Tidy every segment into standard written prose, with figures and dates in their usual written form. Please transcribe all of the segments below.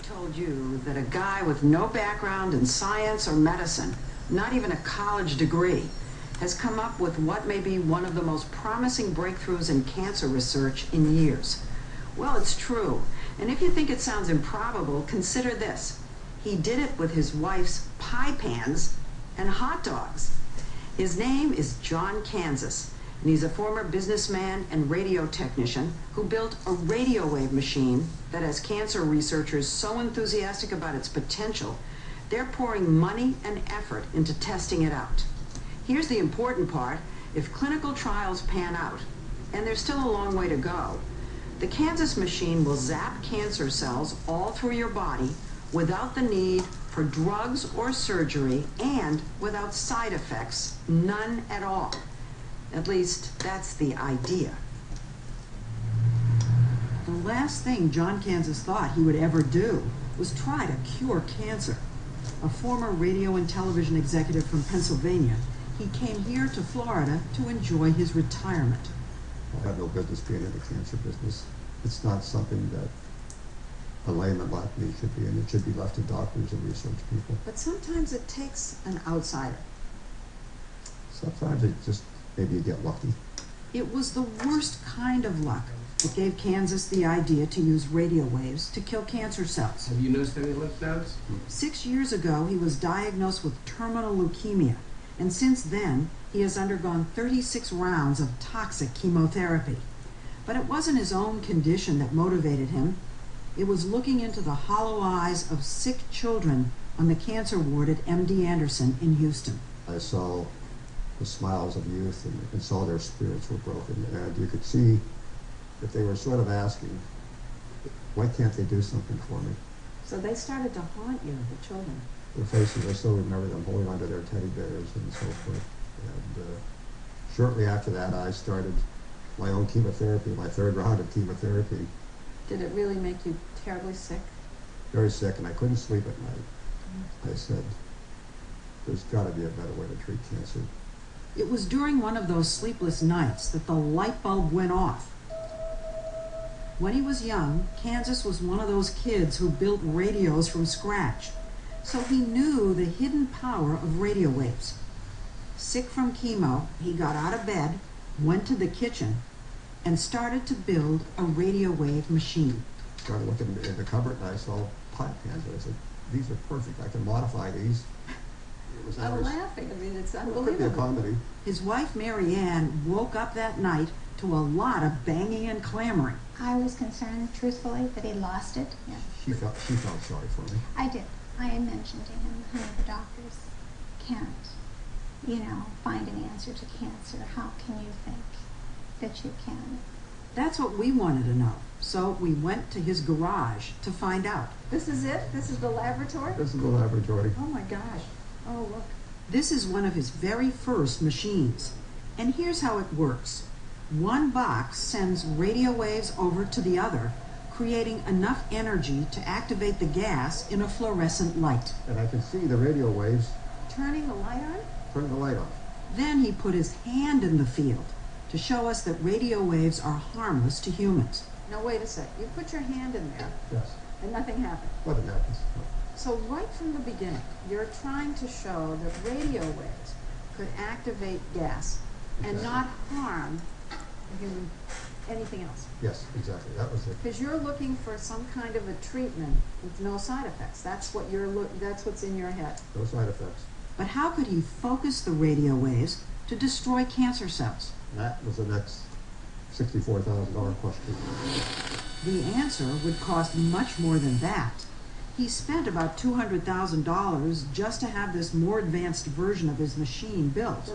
told you that a guy with no background in science or medicine, not even a college degree, has come up with what may be one of the most promising breakthroughs in cancer research in years? Well, it's true. And if you think it sounds improbable, consider this. He did it with his wife's pie pans and hot dogs. His name is John Kanzius, and he's a former businessman and radio technician who built a radio wave machine that has cancer researchers so enthusiastic about its potential, they're pouring money and effort into testing it out. Here's the important part. If clinical trials pan out, and there's still a long way to go, the Kanzius machine will zap cancer cells all through your body without the need for drugs or surgery and without side effects, none at all. At least, that's the idea. The last thing John Kanzius thought he would ever do was try to cure cancer. A former radio and television executive from Pennsylvania, he came here to Florida to enjoy his retirement. I have no business being in the cancer business. It's not something that a layman like me should be in. It should be left to doctors and research people. But sometimes it takes an outsider. Sometimes it just, maybe you get lucky. It was the worst kind of luck that gave Kanzius the idea to use radio waves to kill cancer cells. Have you noticed any lymph nodes? 6 years ago, he was diagnosed with terminal leukemia, and since then, he has undergone 36 rounds of toxic chemotherapy. But it wasn't his own condition that motivated him. It was looking into the hollow eyes of sick children on the cancer ward at MD Anderson in Houston. I saw the smiles of youth and saw their spirits were broken. And you could see that they were sort of asking, why can't they do something for me? So they started to haunt you, the children. Their faces, I still remember them holding onto their teddy bears and so forth. And shortly after that, I started my own chemotherapy, my third round of chemotherapy. Did it really make you terribly sick? Very sick, and I couldn't sleep at night. I said, there's got to be a better way to treat cancer. It was during one of those sleepless nights that the light bulb went off. When he was young, Kanzius was one of those kids who built radios from scratch. So he knew the hidden power of radio waves. Sick from chemo, he got out of bed, went to the kitchen, and started to build a radio wave machine. Started looking in the cupboard and I saw pie pans. I said, these are perfect. I can modify these. I'm laughing. I mean, it's unbelievable. It could be a comedy. His wife, Mary Ann, woke up that night to a lot of banging and clamoring. I was concerned, truthfully, that he lost it. Yeah. She felt sorry for me. I did. I had mentioned to him, honey, the doctors can't, find an answer to cancer. How can you think that you can? That's what we wanted to know. So we went to his garage to find out. This is it? This is the laboratory? This is the laboratory. Oh my gosh. Oh, look. This is one of his very first machines. And here's how it works. One box sends radio waves over to the other, creating enough energy to activate the gas in a fluorescent light. And I can see the radio waves. Turning the light on? Turning the light on. Then he put his hand in the field to show us that radio waves are harmless to humans. Now wait a sec. You put your hand in there. Yes. And nothing happened. Nothing happens. So right from the beginning, you're trying to show that radio waves could activate gas and not harm human anything else. Yes, exactly. That was it. Because you're looking for some kind of a treatment with no side effects. That's what that's what's in your head. No side effects. But how could he focus the radio waves to destroy cancer cells? That was the next $64,000 question. The answer would cost much more than that. He spent about $200,000 just to have this more advanced version of his machine built.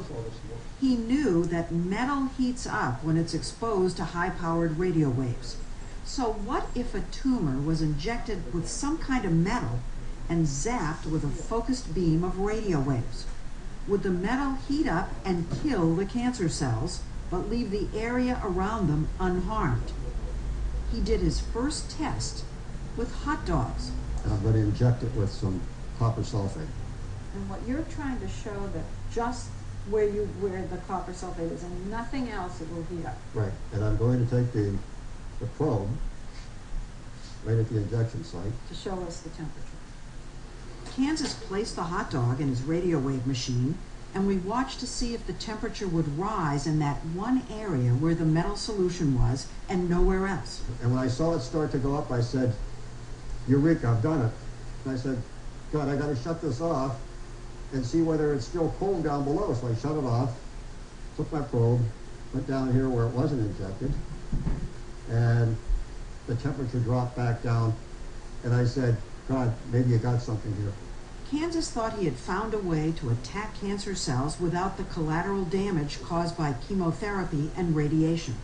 He knew that metal heats up when it's exposed to high-powered radio waves. So what if a tumor was injected with some kind of metal and zapped with a focused beam of radio waves? Would the metal heat up and kill the cancer cells, but leave the area around them unharmed? He did his first test with hot dogs. And I'm going to inject it with some copper sulfate. And what you're trying to show that just where the copper sulfate is and nothing else, it will heat up. Right. And I'm going to take the probe right at the injection site. To show us the temperature. Kanzius placed the hot dog in his radio wave machine, and we watched to see if the temperature would rise in that one area where the metal solution was and nowhere else. And when I saw it start to go up, I said, Eureka, I've done it. And I said, God, I gotta shut this off and see whether it's still cold down below. So I shut it off, took my probe, went down here where it wasn't injected, and the temperature dropped back down. And I said, God, maybe you got something here. Kanzius thought he had found a way to attack cancer cells without the collateral damage caused by chemotherapy and radiation.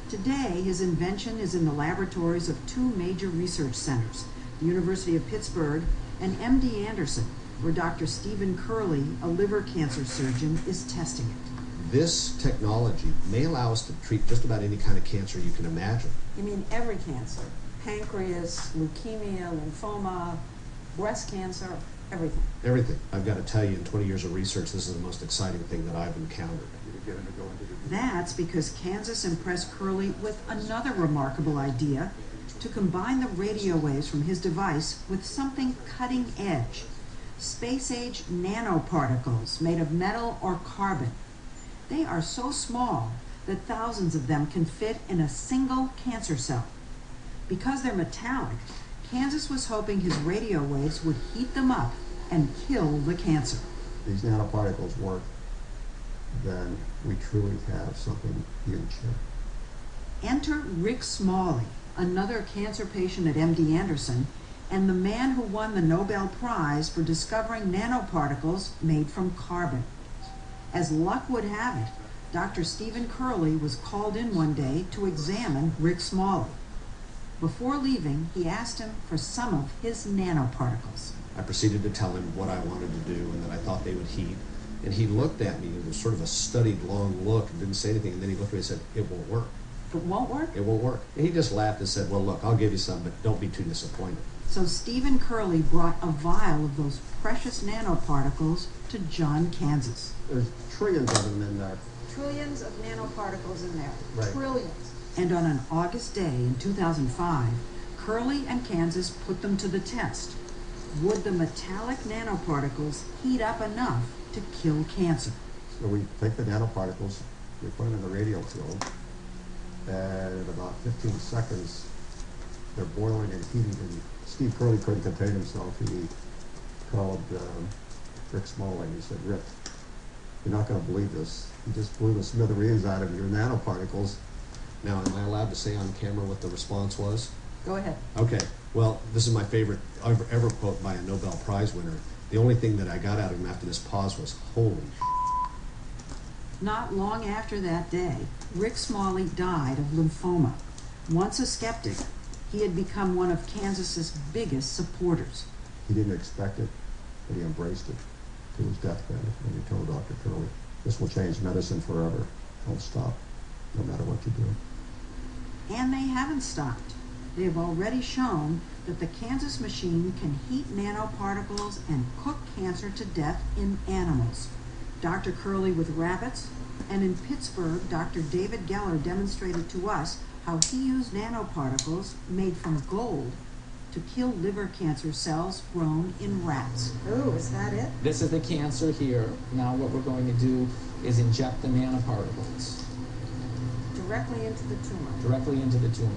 Today, his invention is in the laboratories of two major research centers, the University of Pittsburgh and MD Anderson, where Dr. Stephen Curley, a liver cancer surgeon, is testing it. This technology may allow us to treat just about any kind of cancer you can imagine. You mean every cancer? Pancreas, leukemia, lymphoma, breast cancer, everything. Everything. I've got to tell you, in 20 years of research, this is the most exciting thing that I've encountered. That's because Kanzius impressed Curley with another remarkable idea, to combine the radio waves from his device with something cutting edge. Space-age nanoparticles made of metal or carbon. They are so small that thousands of them can fit in a single cancer cell. Because they're metallic, Kanzius was hoping his radio waves would heat them up and kill the cancer. These nanoparticles work, then we truly have something huge here. Enter Rick Smalley, another cancer patient at MD Anderson, and the man who won the Nobel Prize for discovering nanoparticles made from carbon. As luck would have it, Dr. Stephen Curley was called in one day to examine Rick Smalley. Before leaving, he asked him for some of his nanoparticles. I proceeded to tell him what I wanted to do and that I thought they would heat. And he looked at me, it was sort of a studied, long look, and didn't say anything. And then he looked at me and said, it won't work. It won't work? It won't work. And he just laughed and said, well, look, I'll give you some, but don't be too disappointed. So Stephen Curley brought a vial of those precious nanoparticles to John Kanzius. There's trillions of them in there. Trillions of nanoparticles in there. Right. Trillions. And on an August day in 2005, Curley and Kanzius put them to the test. Would the metallic nanoparticles heat up enough to kill cancer? So we take the nanoparticles, we put them in the radio field, and in about 15 seconds, they're boiling and heating. And Steve Curley couldn't contain himself. He called Rick Smalley. He said, Rick, you're not going to believe this. You just blew the smithereens out of your nanoparticles. Now, am I allowed to say on camera what the response was? Go ahead. Okay. Well, this is my favorite ever quote by a Nobel Prize winner. The only thing that I got out of him after this pause was, holy Not long after that day, Rick Smalley died of lymphoma. Once a skeptic, he had become one of Kanzius's biggest supporters. He didn't expect it, but he embraced it to his deathbed. And he told Dr. Curley, this will change medicine forever. Don't stop, no matter what you do. And they haven't stopped. They have already shown that the Kanzius machine can heat nanoparticles and cook cancer to death in animals. Dr. Curley with rabbits, and in Pittsburgh, Dr. David Geller demonstrated to us how he used nanoparticles made from gold to kill liver cancer cells grown in rats. Oh, is that it? This is the cancer here. Now what we're going to do is inject the nanoparticles Directly into the tumor. directly into the tumor.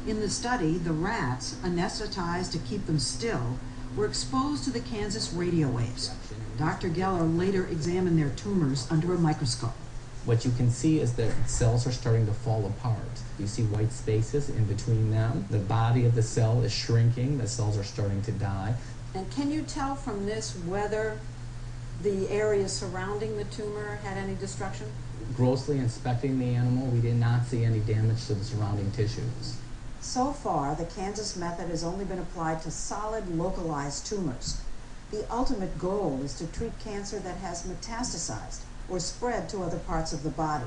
In the study, the rats, anesthetized to keep them still, were exposed to the Kanzius radio waves. Dr. Geller later examined their tumors under a microscope. What you can see is that cells are starting to fall apart. You see white spaces in between them. The body of the cell is shrinking. The cells are starting to die. And can you tell from this whether the area surrounding the tumor had any destruction? Grossly inspecting the animal, we did not see any damage to the surrounding tissues. So far, the Kanzius method has only been applied to solid, localized tumors. The ultimate goal is to treat cancer that has metastasized or spread to other parts of the body.